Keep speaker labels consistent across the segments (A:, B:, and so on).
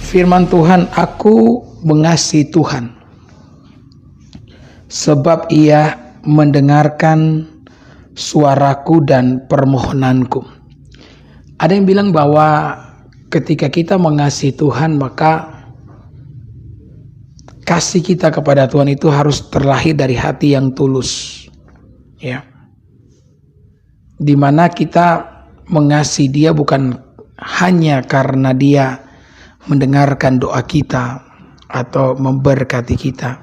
A: Firman Tuhan, aku mengasihi Tuhan, sebab Ia mendengarkan suaraku dan permohonanku. Ada yang bilang bahwa ketika kita mengasihi Tuhan, maka kasih kita kepada Tuhan itu harus terlahir dari hati yang tulus, ya. Dimana kita mengasihi Dia bukan hanya karena Dia mendengarkan doa kita atau memberkati kita.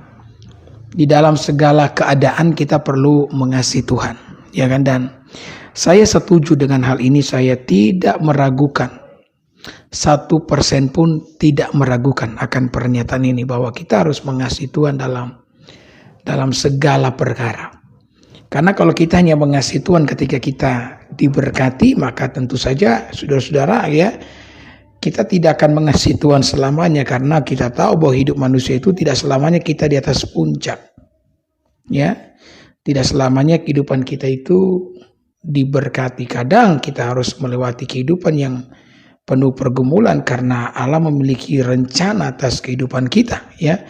A: Di dalam segala keadaan kita perlu mengasihi Tuhan, ya kan? Dan saya setuju dengan hal ini. Saya tidak meragukan, 1% pun tidak meragukan akan pernyataan ini, bahwa kita harus mengasihi Tuhan dalam segala perkara. Karena kalau kita hanya mengasihi Tuhan ketika kita diberkati, maka tentu saja saudara-saudara, ya, kita tidak akan mengasihi Tuhan selamanya, karena kita tahu bahwa hidup manusia itu tidak selamanya kita di atas puncak, ya. Tidak selamanya kehidupan kita itu diberkati. Kadang kita harus melewati kehidupan yang penuh pergumulan karena Allah memiliki rencana atas kehidupan kita, ya.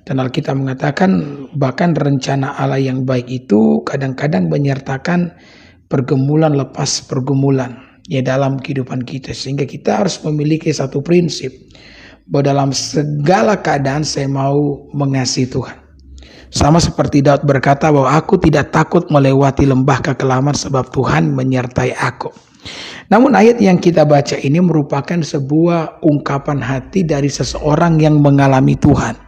A: Dan Alkitab mengatakan bahkan rencana Allah yang baik itu kadang-kadang menyertakan pergumulan lepas pergumulan, ya, dalam kehidupan kita. Sehingga kita harus memiliki satu prinsip, bahwa dalam segala keadaan saya mau mengasihi Tuhan. Sama seperti Daud berkata bahwa aku tidak takut melewati lembah kekelaman sebab Tuhan menyertai aku. Namun ayat yang kita baca ini merupakan sebuah ungkapan hati dari seseorang yang mengalami Tuhan.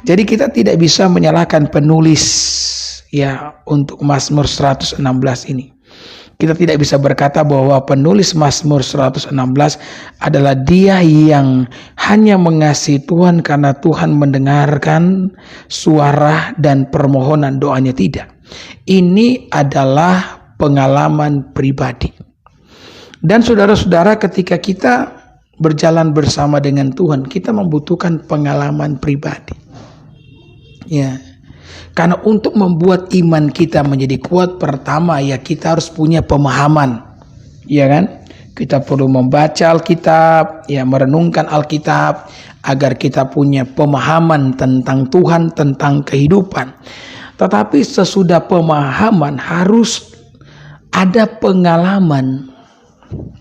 A: Jadi kita tidak bisa menyalahkan penulis, ya, untuk Mazmur 116 ini. Kita tidak bisa berkata bahwa penulis Mazmur 116 adalah dia yang hanya mengasihi Tuhan karena Tuhan mendengarkan suara dan permohonan doanya. Tidak. Ini adalah pengalaman pribadi. Dan saudara-saudara, ketika kita berjalan bersama dengan Tuhan, kita membutuhkan pengalaman pribadi, ya. Karena untuk membuat iman kita menjadi kuat, pertama, ya, kita harus punya pemahaman, ya kan? Kita perlu membaca Alkitab, ya, merenungkan Alkitab agar kita punya pemahaman tentang Tuhan, tentang kehidupan. Tetapi sesudah pemahaman harus ada pengalaman,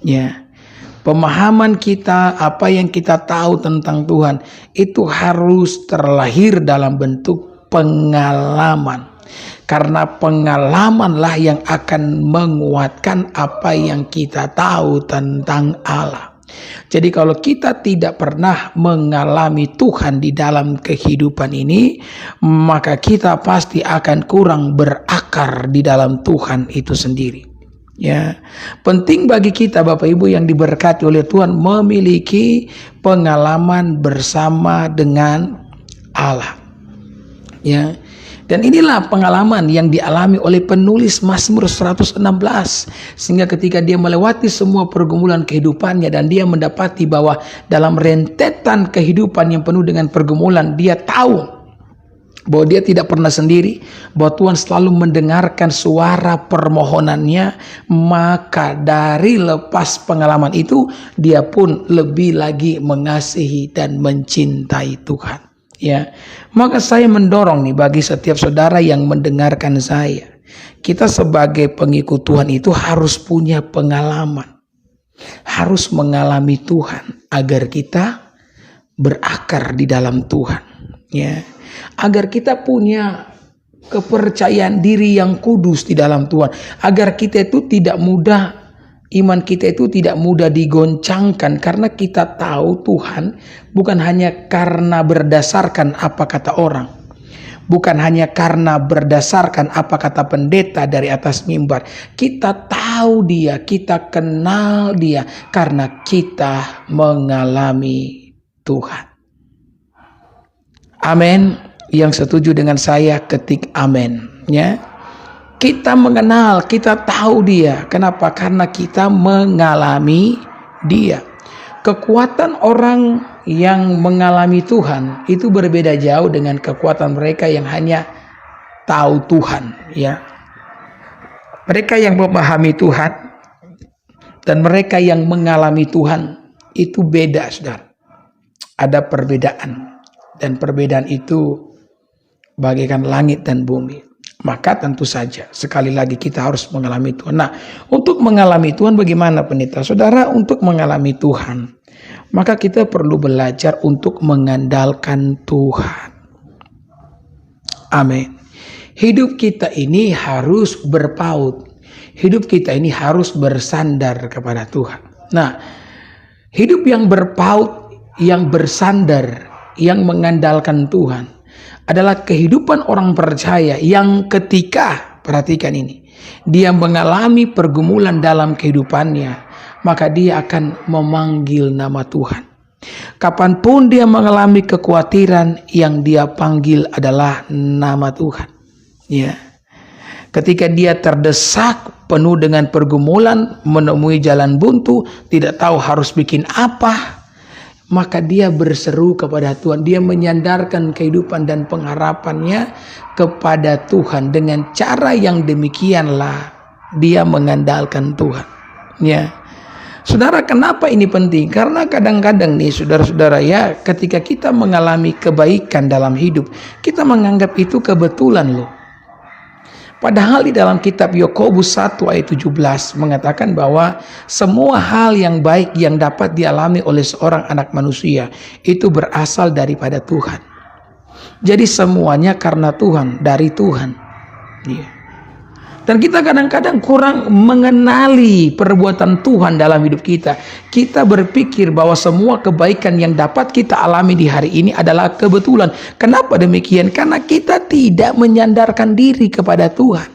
A: ya. Pemahaman kita, apa yang kita tahu tentang Tuhan, itu harus terlahir dalam bentuk pengalaman. Karena pengalamanlah yang akan menguatkan apa yang kita tahu tentang Allah. Jadi kalau kita tidak pernah mengalami Tuhan di dalam kehidupan ini, maka kita pasti akan kurang berakar di dalam Tuhan itu sendiri. Ya, penting bagi kita Bapak Ibu yang diberkati oleh Tuhan memiliki pengalaman bersama dengan Allah. Ya. Dan inilah pengalaman yang dialami oleh penulis Mazmur 116, sehingga ketika dia melewati semua pergumulan kehidupannya dan dia mendapati bahwa dalam rentetan kehidupan yang penuh dengan pergumulan, dia tahu bahwa dia tidak pernah sendiri, bahwa Tuhan selalu mendengarkan suara permohonannya. Maka dari lepas pengalaman itu, dia pun lebih lagi mengasihi dan mencintai Tuhan, ya. Maka saya mendorong nih bagi setiap saudara yang mendengarkan saya, kita sebagai pengikut Tuhan itu harus punya pengalaman, harus mengalami Tuhan agar kita berakar di dalam Tuhan, ya. Agar kita punya kepercayaan diri yang kudus di dalam Tuhan, agar kita itu tidak mudah, iman kita itu tidak mudah digoncangkan, karena kita tahu Tuhan bukan hanya karena berdasarkan apa kata orang, bukan hanya karena berdasarkan apa kata pendeta dari atas mimbar. Kita tahu Dia, kita kenal Dia karena kita mengalami Tuhan. Amin. Yang setuju dengan saya ketik amin, ya. Kita mengenal, kita tahu Dia. Kenapa? Karena kita mengalami Dia. Kekuatan orang yang mengalami Tuhan itu berbeda jauh dengan kekuatan mereka yang hanya tahu Tuhan, ya. Mereka yang memahami Tuhan Dan mereka yang mengalami Tuhan itu beda, saudara. Ada perbedaan. Dan perbedaan itu bagaikan langit dan bumi. Maka tentu saja sekali lagi kita harus mengalami Tuhan. Nah, untuk mengalami Tuhan bagaimana pendeta? Saudara, untuk mengalami Tuhan, maka kita perlu belajar untuk mengandalkan Tuhan. Amin. Hidup kita ini harus berpaut. Hidup kita ini harus bersandar kepada Tuhan. Nah, hidup yang berpaut, yang bersandar, yang mengandalkan Tuhan adalah kehidupan orang percaya yang ketika, perhatikan ini, dia mengalami pergumulan dalam kehidupannya, maka dia akan memanggil nama Tuhan. Kapanpun dia mengalami kekhawatiran, yang dia panggil adalah nama Tuhan. Ya. Ketika dia terdesak, penuh dengan pergumulan, menemui jalan buntu, tidak tahu harus bikin apa, maka dia berseru kepada Tuhan. Dia menyandarkan kehidupan dan pengharapannya kepada Tuhan. Dengan cara yang demikianlah dia mengandalkan Tuhan. Ya. Saudara, kenapa ini penting? Karena kadang-kadang nih saudara-saudara ya, ketika kita mengalami kebaikan dalam hidup, kita menganggap itu kebetulan loh. Padahal di dalam kitab Yakobus 1 ayat 17 mengatakan bahwa semua hal yang baik yang dapat dialami oleh seorang anak manusia itu berasal daripada Tuhan. Jadi semuanya karena Tuhan, dari Tuhan. Ya. Dan kita kadang-kadang kurang mengenali perbuatan Tuhan dalam hidup kita. Kita berpikir bahwa semua kebaikan yang dapat kita alami di hari ini adalah kebetulan. Kenapa demikian? Karena kita tidak menyandarkan diri kepada Tuhan.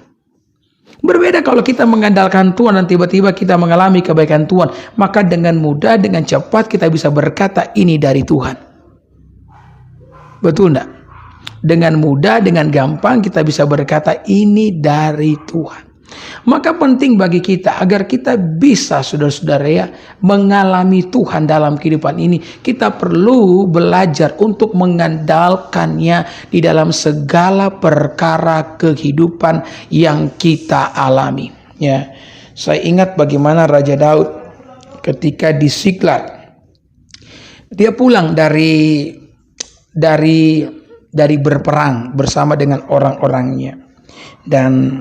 A: Berbeda kalau kita mengandalkan Tuhan dan tiba-tiba kita mengalami kebaikan Tuhan. Maka dengan mudah, dengan cepat kita bisa berkata ini dari Tuhan. Betul enggak? Dengan mudah, dengan gampang kita bisa berkata ini dari Tuhan. Maka penting bagi kita agar kita bisa, saudara-saudara ya, mengalami Tuhan dalam kehidupan ini. Kita perlu belajar untuk mengandalkannya di dalam segala perkara kehidupan yang kita alami. Ya, saya ingat bagaimana Raja Daud ketika di Siklag. Dia pulang dari berperang bersama dengan orang-orangnya, dan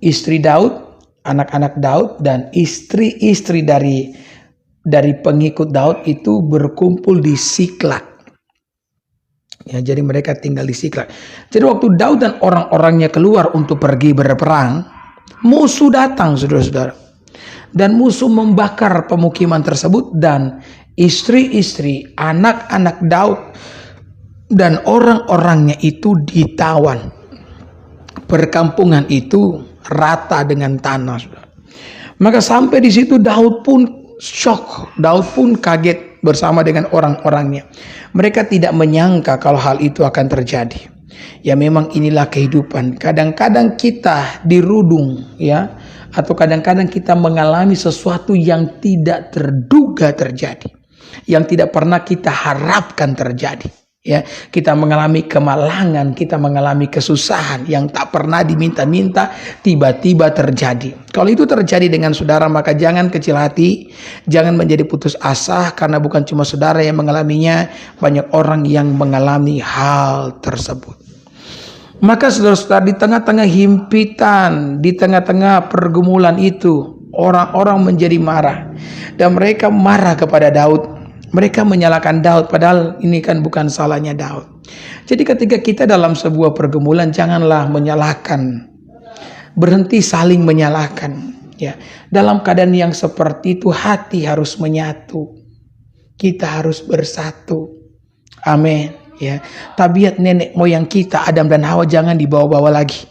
A: istri Daud, anak-anak Daud, dan istri-istri dari pengikut Daud itu berkumpul di Siklag. Ya, jadi mereka tinggal di Siklag. Jadi waktu Daud dan orang-orangnya keluar untuk pergi berperang, musuh datang, saudara-saudara, dan musuh membakar pemukiman tersebut, dan istri-istri, anak-anak Daud dan orang-orangnya itu ditawan. Perkampungan itu rata dengan tanah. Maka sampai di situ Daud pun shock, Daud pun kaget bersama dengan orang-orangnya. Mereka tidak menyangka kalau hal itu akan terjadi. Ya memang inilah kehidupan. Kadang-kadang kita dirudung ya, atau kadang-kadang kita mengalami sesuatu yang tidak terduga terjadi, yang tidak pernah kita harapkan terjadi. Ya, kita mengalami kemalangan, kita mengalami kesusahan yang tak pernah diminta-minta, tiba-tiba terjadi. Kalau itu terjadi dengan saudara, maka jangan kecil hati, jangan menjadi putus asa, karena bukan cuma saudara yang mengalaminya, banyak orang yang mengalami hal tersebut. Maka saudara-saudara, di tengah-tengah himpitan, di tengah-tengah pergumulan itu, orang-orang menjadi marah, dan mereka marah kepada Daud. Mereka menyalahkan Daud, padahal ini kan bukan salahnya Daud. Jadi ketika kita dalam sebuah pergumulan, janganlah menyalahkan. Berhenti saling menyalahkan. Ya, dalam keadaan yang seperti itu, hati harus menyatu. Kita harus bersatu. Amin. Ya, tabiat nenek moyang kita, Adam dan Hawa, jangan dibawa-bawa lagi.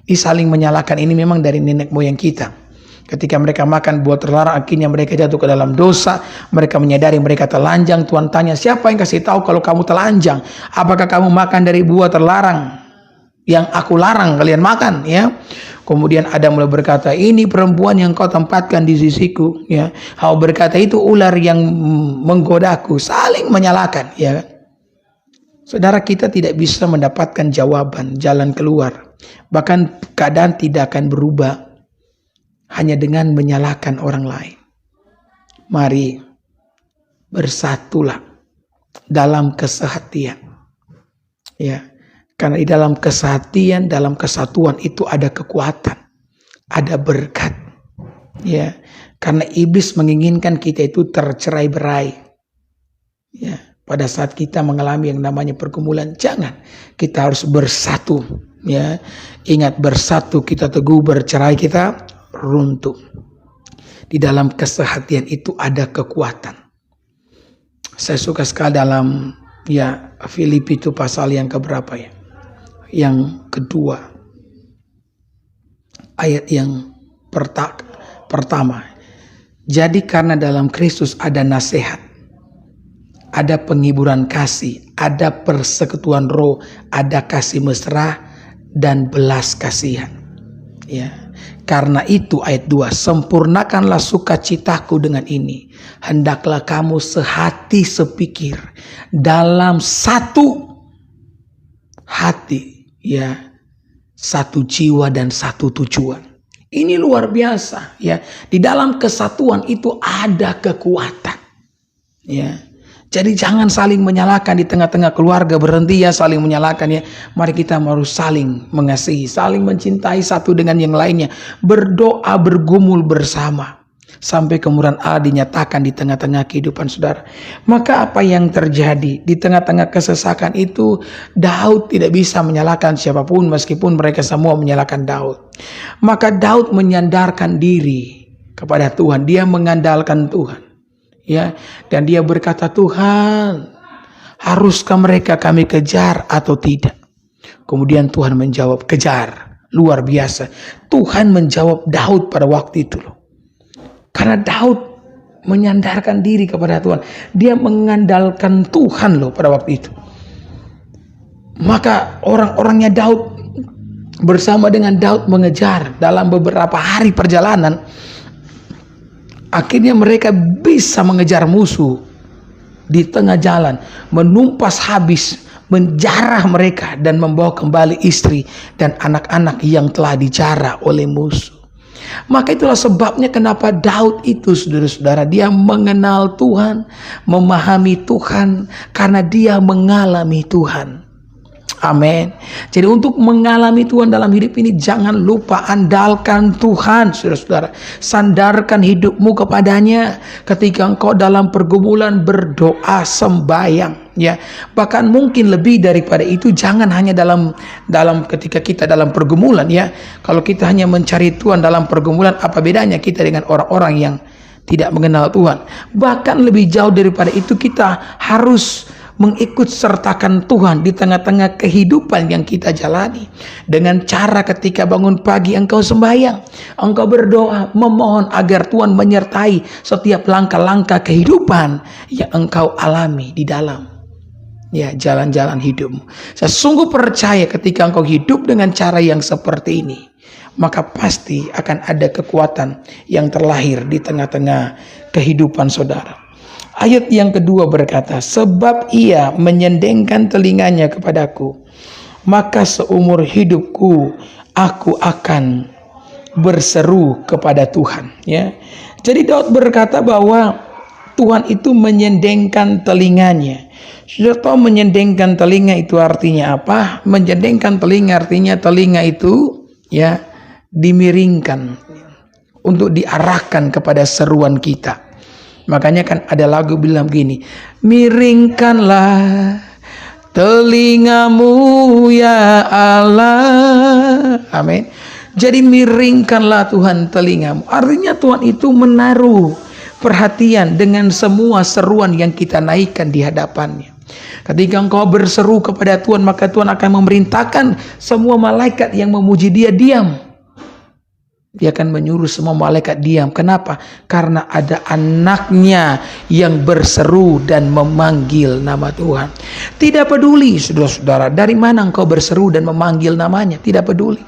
A: Ini saling menyalahkan, ini memang dari nenek moyang kita. Ketika mereka makan buah terlarang, akhirnya mereka jatuh ke dalam dosa. Mereka menyadari mereka telanjang. Tuhan tanya, siapa yang kasih tahu kalau kamu telanjang? Apakah kamu makan dari buah terlarang yang aku larang kalian makan? Ya. Kemudian Adam mulai berkata, ini perempuan yang kau tempatkan di sisiku. Ya. Hawa berkata, itu ular yang menggodaku. Saling menyalahkan. Ya. Saudara, kita tidak bisa mendapatkan jawaban, jalan keluar. Bahkan keadaan tidak akan berubah hanya dengan menyalahkan orang lain. Mari bersatulah dalam kesehatian. Ya, karena di dalam kesehatian, dalam kesatuan itu ada kekuatan, ada berkat. Ya, karena iblis menginginkan kita itu tercerai-berai. Ya, pada saat kita mengalami yang namanya pergumulan, jangan, kita harus bersatu. Ya, ingat, bersatu kita teguh, bercerai kita runtuh. Di dalam kesehatian itu ada kekuatan. Saya suka sekali dalam Filipi itu pasal yang keberapa ya? Yang kedua. Ayat yang pertama. Jadi karena dalam Kristus ada nasihat, ada penghiburan kasih, ada persekutuan roh, ada kasih mesra dan belas kasihan. Ya. Karena itu ayat 2, sempurnakanlah sukacitaku dengan ini. Hendaklah kamu sehati sepikir dalam satu hati, ya, satu jiwa dan satu tujuan. Ini luar biasa, ya. Di dalam kesatuan itu ada kekuatan. Ya. Jadi jangan saling menyalahkan di tengah-tengah keluarga, berhenti ya saling menyalahkan ya. Mari kita harus saling mengasihi, saling mencintai satu dengan yang lainnya. Berdoa, bergumul bersama. Sampai kemuliaan Allah dinyatakan di tengah-tengah kehidupan saudara. Maka apa yang terjadi di tengah-tengah kesesakan itu, Daud tidak bisa menyalahkan siapapun meskipun mereka semua menyalahkan Daud. Maka Daud menyandarkan diri kepada Tuhan, dia mengandalkan Tuhan. Ya, dan dia berkata, Tuhan, haruskah mereka kami kejar atau tidak? Kemudian Tuhan menjawab, kejar. Luar biasa. Tuhan menjawab Daud pada waktu itu loh. Karena Daud menyandarkan diri kepada Tuhan. Dia mengandalkan Tuhan loh pada waktu itu. Maka orang-orangnya Daud bersama dengan Daud mengejar dalam beberapa hari perjalanan. Akhirnya mereka bisa mengejar musuh di tengah jalan, menumpas habis, menjarah mereka dan membawa kembali istri dan anak-anak yang telah dijarah oleh musuh. Maka itulah sebabnya kenapa Daud itu, saudara-saudara, dia mengenal Tuhan, memahami Tuhan, karena dia mengalami Tuhan. Amin. Jadi untuk mengalami Tuhan dalam hidup ini, jangan lupa andalkan Tuhan, saudara-saudara. Sandarkan hidupmu kepadanya. Ketika engkau dalam pergumulan, berdoa, sembahyang, ya. Bahkan mungkin lebih daripada itu, jangan hanya dalam ketika kita dalam pergumulan, ya. Kalau kita hanya mencari Tuhan dalam pergumulan, apa bedanya kita dengan orang-orang yang tidak mengenal Tuhan? Bahkan lebih jauh daripada itu, kita harus mengikut sertakan Tuhan di tengah-tengah kehidupan yang kita jalani. Dengan cara ketika bangun pagi engkau sembahyang, engkau berdoa, memohon agar Tuhan menyertai setiap langkah-langkah kehidupan yang engkau alami di dalam jalan-jalan hidupmu. Saya sungguh percaya ketika engkau hidup dengan cara yang seperti ini, maka pasti akan ada kekuatan yang terlahir di tengah-tengah kehidupan saudara. Ayat yang kedua berkata, sebab ia menyendengkan telinganya kepadaku, maka seumur hidupku aku akan berseru kepada Tuhan. Ya. Jadi Daud berkata bahwa Tuhan itu menyendengkan telinganya. Sudah tahu menyendengkan telinga itu artinya apa? Menyendengkan telinga artinya telinga itu ya dimiringkan untuk diarahkan kepada seruan kita. Makanya kan ada lagu bilang begini, miringkanlah telingamu ya Allah. Amin. Jadi miringkanlah Tuhan telingamu. Artinya Tuhan itu menaruh perhatian dengan semua seruan yang kita naikkan di hadapannya. Ketika engkau berseru kepada Tuhan, maka Tuhan akan memerintahkan semua malaikat yang memuji dia diam. Dia akan menyuruh semua malaikat diam. Kenapa? Karena ada anaknya yang berseru dan memanggil nama Tuhan. Tidak peduli saudara-saudara dari mana engkau berseru dan memanggil namanya, tidak peduli.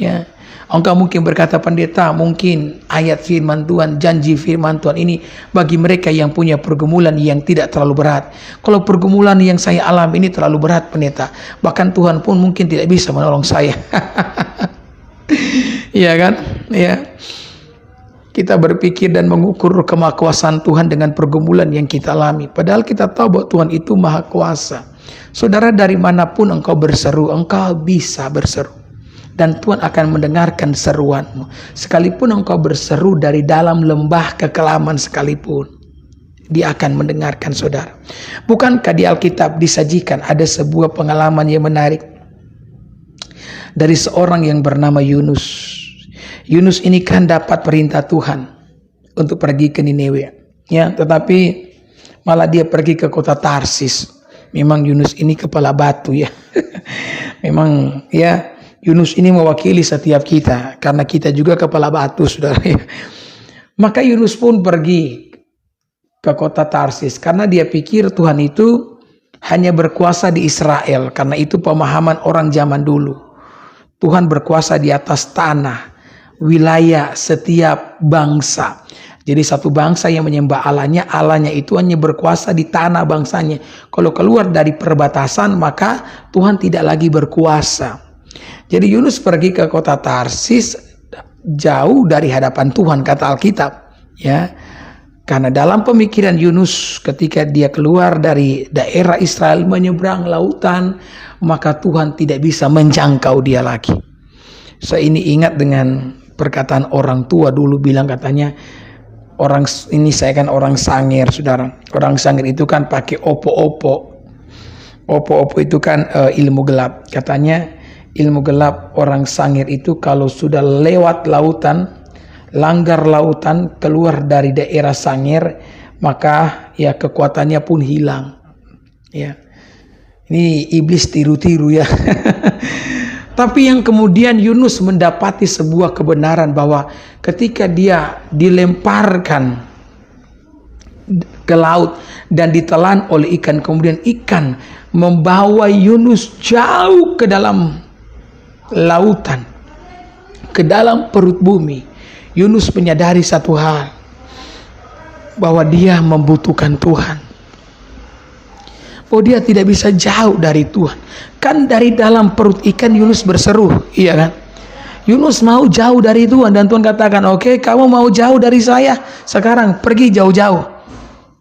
A: Ya, engkau mungkin berkata, pendeta, mungkin ayat firman Tuhan, janji firman Tuhan ini bagi mereka yang punya pergumulan yang tidak terlalu berat. Kalau pergumulan yang saya alami ini terlalu berat, pendeta, bahkan Tuhan pun mungkin tidak bisa menolong saya. Iya kan? Ya. Kita berpikir dan mengukur kemahakuasaan Tuhan dengan pergumulan yang kita alami. Padahal kita tahu bahwa Tuhan itu maha kuasa. Saudara, dari manapun engkau berseru, engkau bisa berseru. Dan Tuhan akan mendengarkan seruanmu. Sekalipun engkau berseru dari dalam lembah kekelaman sekalipun, Dia akan mendengarkan saudara. Bukankah di Alkitab disajikan ada sebuah pengalaman yang menarik dari seorang yang bernama Yunus. Yunus ini kan dapat perintah Tuhan untuk pergi ke Niniwe, ya, tetapi malah dia pergi ke kota Tarsis. Memang Yunus ini kepala batu, ya. Memang, ya, Yunus ini mewakili setiap kita karena kita juga kepala batu, saudara. Maka Yunus pun pergi ke kota Tarsis karena dia pikir Tuhan itu hanya berkuasa di Israel, karena itu pemahaman orang zaman dulu. Tuhan berkuasa di atas tanah, wilayah setiap bangsa. Jadi satu bangsa yang menyembah Allahnya itu hanya berkuasa di tanah bangsanya. Kalau keluar dari perbatasan, maka Tuhan tidak lagi berkuasa. Jadi Yunus pergi ke kota Tarsis, jauh dari hadapan Tuhan, kata Alkitab, ya. Karena dalam pemikiran Yunus, ketika dia keluar dari daerah Israel menyeberang lautan, maka Tuhan tidak bisa menjangkau dia lagi. Saya ini ingat dengan perkataan orang tua dulu bilang, katanya, orang ini, saya kan orang Sangir, saudara. Orang Sangir itu kan pakai opo-opo. Opo-opo itu kan ilmu gelap. Katanya ilmu gelap orang Sangir itu kalau sudah lewat lautan, langgar lautan, keluar dari daerah Sangir, maka ya kekuatannya pun hilang. Ya, ini iblis tiru-tiru, ya. Tapi yang kemudian Yunus mendapati sebuah kebenaran bahwa ketika dia dilemparkan ke laut dan ditelan oleh ikan, kemudian ikan membawa Yunus jauh ke dalam lautan, ke dalam perut bumi. Yunus menyadari satu hal, bahwa dia membutuhkan Tuhan, bahwa dia tidak bisa jauh dari Tuhan. Kan dari dalam perut ikan Yunus berseru, iya kan? Yunus mau jauh dari Tuhan, dan Tuhan katakan, oke, kamu mau jauh dari saya, sekarang pergi jauh-jauh.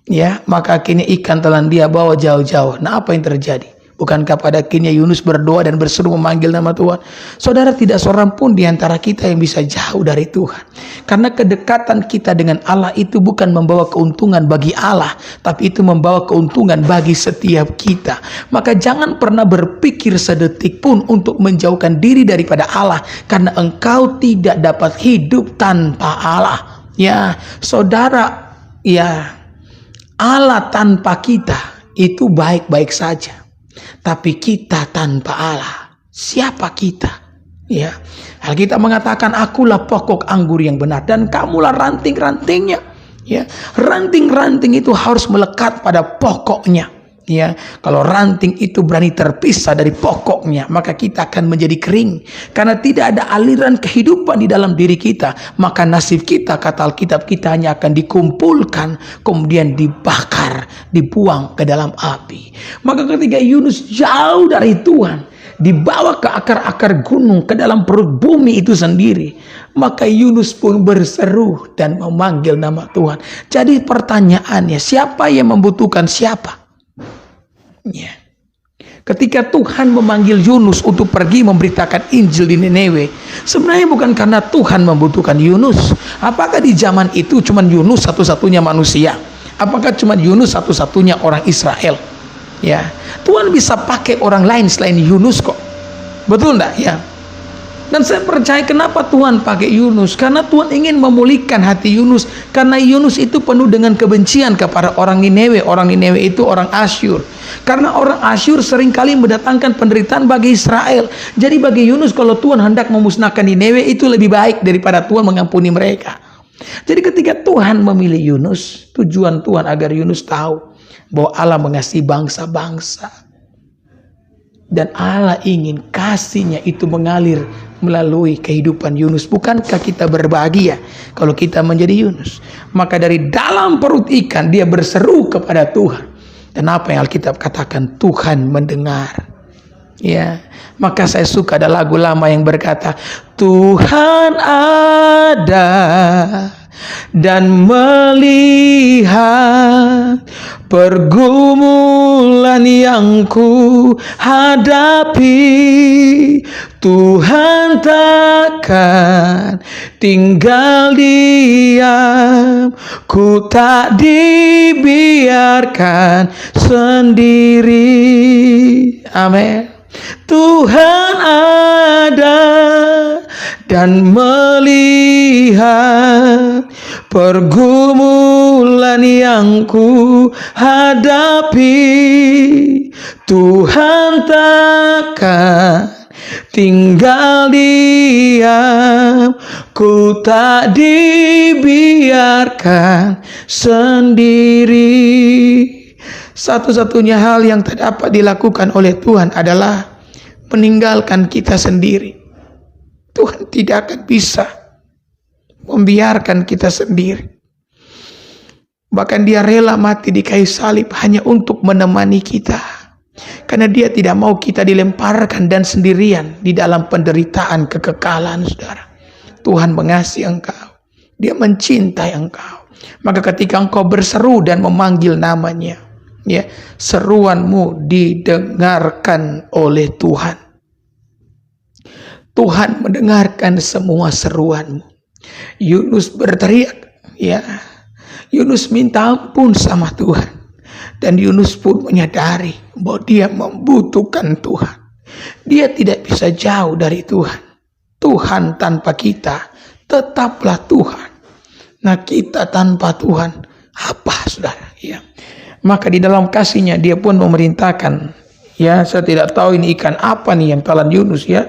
A: Ya, maka akhirnya ikan telan dia bawa jauh-jauh. Nah, apa yang terjadi? Bukankah pada akhirnya Yunus berdoa dan berseru memanggil nama Tuhan? Saudara, tidak seorang pun di antara kita yang bisa jauh dari Tuhan. Karena kedekatan kita dengan Allah itu bukan membawa keuntungan bagi Allah, tapi itu membawa keuntungan bagi setiap kita. Maka jangan pernah berpikir sedetik pun untuk menjauhkan diri daripada Allah, karena engkau tidak dapat hidup tanpa Allah. Ya, saudara, ya, Allah tanpa kita itu baik-baik saja. Tapi kita tanpa Allah, siapa kita? Ya, Alkitab mengatakan, akulah pokok anggur yang benar dan kamulah ranting-rantingnya. Ya, ranting-ranting itu harus melekat pada pokoknya. Ya, kalau ranting itu berani terpisah dari pokoknya, maka kita akan menjadi kering. Karena tidak ada aliran kehidupan di dalam diri kita, maka nasib kita, kata Alkitab, kita hanya akan dikumpulkan, kemudian dibakar, dibuang ke dalam api. Maka ketika Yunus jauh dari Tuhan, dibawa ke akar-akar gunung, ke dalam perut bumi itu sendiri, maka Yunus pun berseru dan memanggil nama Tuhan. Jadi pertanyaannya, siapa yang membutuhkan siapa? Ya. Ketika Tuhan memanggil Yunus untuk pergi memberitakan Injil di Niniwe, sebenarnya bukan karena Tuhan membutuhkan Yunus. Apakah di zaman itu cuma Yunus satu-satunya manusia? Apakah cuma Yunus satu-satunya orang Israel? Ya, Tuhan bisa pakai orang lain selain Yunus kok. Betul enggak? Ya. Dan saya percaya kenapa Tuhan pakai Yunus, karena Tuhan ingin memulihkan hati Yunus. Karena Yunus itu penuh dengan kebencian kepada orang Niniwe. Orang Niniwe itu orang Asyur. Karena orang Asyur seringkali mendatangkan penderitaan bagi Israel. Jadi bagi Yunus, kalau Tuhan hendak memusnahkan Niniwe, itu lebih baik daripada Tuhan mengampuni mereka. Jadi ketika Tuhan memilih Yunus, tujuan Tuhan agar Yunus tahu bahwa Allah mengasihi bangsa-bangsa. Dan Allah ingin kasihnya itu mengalir melalui kehidupan Yunus. Bukankah kita berbahagia kalau kita menjadi Yunus? Maka dari dalam perut ikan dia berseru kepada Tuhan. Dan apa yang Alkitab katakan? Tuhan mendengar. Ya, maka saya suka ada lagu lama yang berkata, Tuhan ada dan melihat pergumulan yang ku hadapi. Tuhan takkan tinggal diam, ku tak dibiarkan sendiri. Amin. Tuhan ada dan melihat pergumulan yang ku hadapi. Tuhan takkan tinggal diam, ku tak dibiarkan sendiri. Satu-satunya hal yang tak dapat dilakukan oleh Tuhan adalah meninggalkan kita sendiri. Tuhan tidak akan bisa membiarkan kita sendiri. Bahkan Dia rela mati di kayu salib hanya untuk menemani kita. Karena Dia tidak mau kita dilemparkan dan sendirian di dalam penderitaan kekekalan, saudara. Tuhan mengasihi engkau. Dia mencintai engkau. Maka ketika engkau berseru dan memanggil namanya, ya, seruanmu didengarkan oleh Tuhan. Tuhan mendengarkan semua seruanmu. Yunus berteriak, ya. Yunus minta ampun sama Tuhan. Dan Yunus pun menyadari bahwa dia membutuhkan Tuhan. Dia tidak bisa jauh dari Tuhan. Tuhan tanpa kita tetaplah Tuhan. Nah, kita tanpa Tuhan apa, saudara? Ya. Maka di dalam kasihnya Dia pun memerintahkan, ya, saya tidak tahu ini ikan apa nih yang telan Yunus, ya.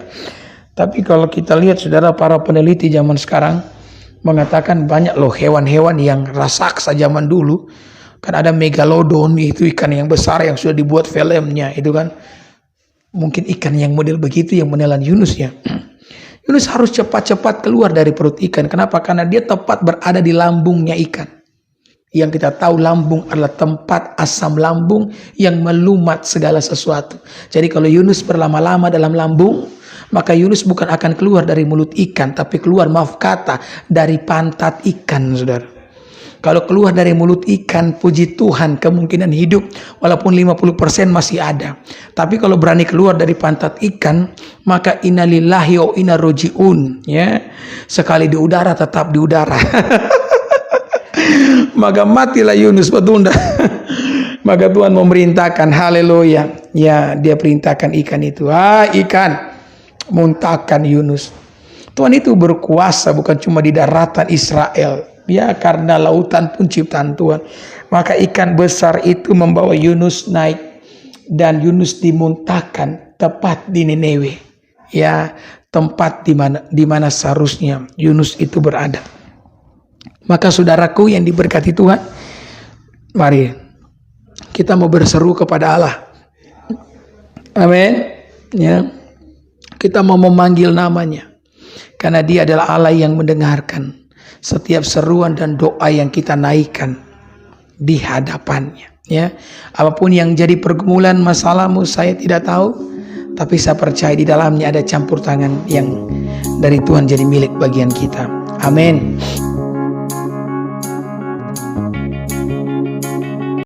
A: Tapi kalau kita lihat, saudara, para peneliti zaman sekarang mengatakan banyak loh hewan-hewan yang raksasa zaman dulu. Kan ada megalodon, itu ikan yang besar yang sudah dibuat filmnya, itu kan. Mungkin ikan yang model begitu yang menelan Yunus, ya. Yunus harus cepat-cepat keluar dari perut ikan. Kenapa? Karena dia tepat berada di lambungnya ikan. Yang kita tahu lambung adalah tempat asam lambung yang melumat segala sesuatu. Jadi kalau Yunus berlama-lama dalam lambung, maka Yunus bukan akan keluar dari mulut ikan, tapi keluar, maaf kata, dari pantat ikan, saudara. Kalau keluar dari mulut ikan, puji Tuhan, kemungkinan hidup walaupun 50% masih ada. Tapi kalau berani keluar dari pantat ikan, maka innalillahi wa inna rojiun, ya. Sekali di udara tetap di udara. Maka matilah Yunus, betul. Maka Tuhan memerintahkan, haleluya, ya, Dia perintahkan ikan itu, ikan, muntahkan Yunus. Tuhan itu berkuasa bukan cuma di daratan Israel, ya, karena lautan pun ciptaan Tuhan. Maka ikan besar itu membawa Yunus naik, dan Yunus dimuntahkan tepat di Niniwe, ya, tempat di mana seharusnya Yunus itu berada. Maka saudaraku yang diberkati Tuhan, mari kita mau berseru kepada Allah. Amin. Ya. Kita mau memanggil namanya. Karena Dia adalah Allah yang mendengarkan setiap seruan dan doa yang kita naikkan di hadapannya. Ya. Apapun yang jadi pergumulan masalahmu, saya tidak tahu. Tapi saya percaya di dalamnya ada campur tangan yang dari Tuhan jadi milik bagian kita. Amin.